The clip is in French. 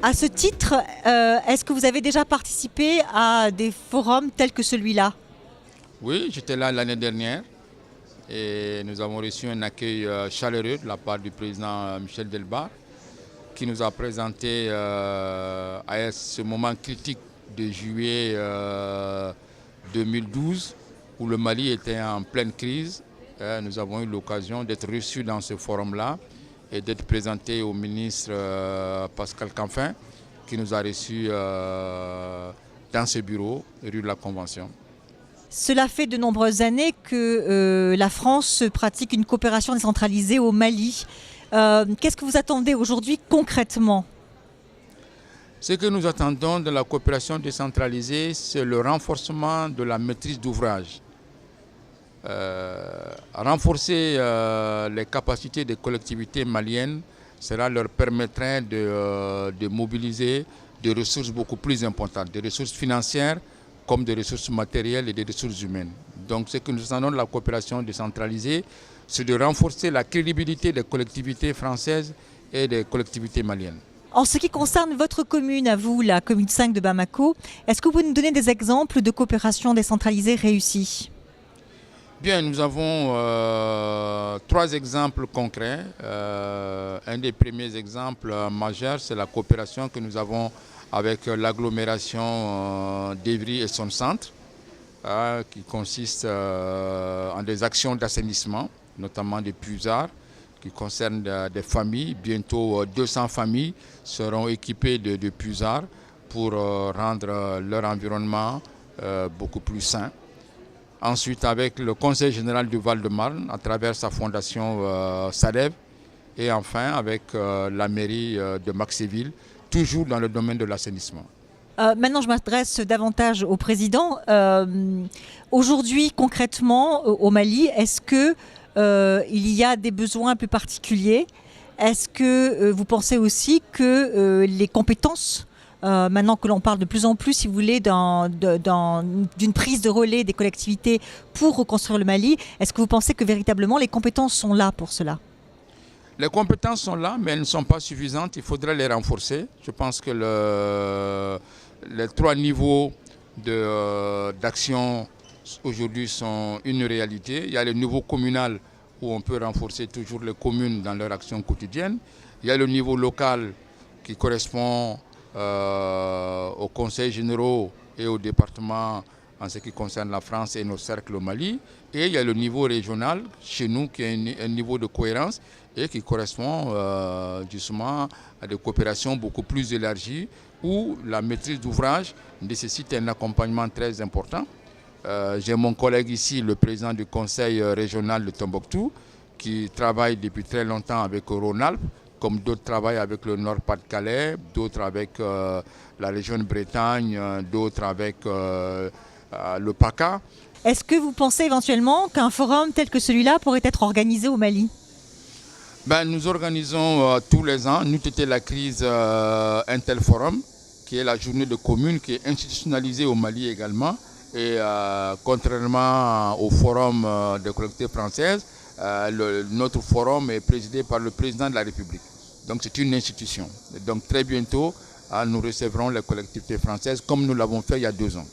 À ce titre, est-ce que vous avez déjà participé à des forums tels que celui-là? Oui, j'étais là l'année dernière et nous avons reçu un accueil chaleureux de la part du président Michel Delbar qui nous a présenté à ce moment critique de juillet 2012 où le Mali était en pleine crise. Nous avons eu l'occasion d'être reçus dans ce forum-là et d'être présentés au ministre Pascal Canfin qui nous a reçus dans ce bureau, rue de la Convention. Cela fait de nombreuses années que la France pratique une coopération décentralisée au Mali. Qu'est-ce que vous attendez aujourd'hui concrètement? Ce que nous attendons de la coopération décentralisée, c'est le renforcement de la maîtrise d'ouvrage. Renforcer les capacités des collectivités maliennes, cela leur permettrait de mobiliser des ressources beaucoup plus importantes, des ressources financières comme des ressources matérielles et des ressources humaines. Donc ce que nous attendons de la coopération décentralisée, c'est de renforcer la crédibilité des collectivités françaises et des collectivités maliennes. En ce qui concerne votre commune, à vous, la commune 5 de Bamako, est-ce que vous pouvez nous donner des exemples de coopération décentralisée réussie? Bien, nous avons 3 exemples concrets. Un des premiers exemples majeurs, c'est la coopération que nous avons avec l'agglomération d'Evry et son centre, qui consiste en des actions d'assainissement, notamment des puisards, qui concernent des familles. Bientôt 200 familles seront équipées de puisards pour rendre leur environnement beaucoup plus sain. Ensuite, avec le Conseil général du Val-de-Marne, à travers sa fondation SADEV, et enfin avec la mairie de Maxéville, toujours dans le domaine de l'assainissement. Maintenant, je m'adresse davantage au président. Aujourd'hui, concrètement, au Mali, est-ce que il y a des besoins plus particuliers? Est-ce que vous pensez aussi que les compétences, maintenant que l'on parle de plus en plus, si vous voulez, d'une prise de relais des collectivités pour reconstruire le Mali, est-ce que vous pensez que véritablement les compétences sont là pour cela? Les compétences sont là, mais elles ne sont pas suffisantes. Il faudrait les renforcer. Je pense que les 3 niveaux d'action aujourd'hui sont une réalité. Il y a le niveau communal où on peut renforcer toujours les communes dans leur action quotidienne. Il y a le niveau local qui correspond aux conseils généraux et aux départements en ce qui concerne la France et nos cercles au Mali. Et il y a le niveau régional chez nous qui est un niveau de cohérence et qui correspond justement à des coopérations beaucoup plus élargies où la maîtrise d'ouvrage nécessite un accompagnement très important. J'ai mon collègue ici, le président du conseil régional de Tombouctou, qui travaille depuis très longtemps avec Rhône-Alpes, comme d'autres travaillent avec le Nord-Pas-de-Calais, d'autres avec la région de Bretagne, d'autres avec le PACA. Est-ce que vous pensez éventuellement qu'un forum tel que celui-là pourrait être organisé au Mali? Nous organisons tous les ans, nous c'était la crise Intel Forum, qui est la journée de commune, qui est institutionnalisée au Mali également. Et contrairement au forum des collectivités françaises, notre forum est présidé par le président de la République. Donc c'est une institution. Et donc très bientôt, nous recevrons les collectivités françaises comme nous l'avons fait il y a 2 ans.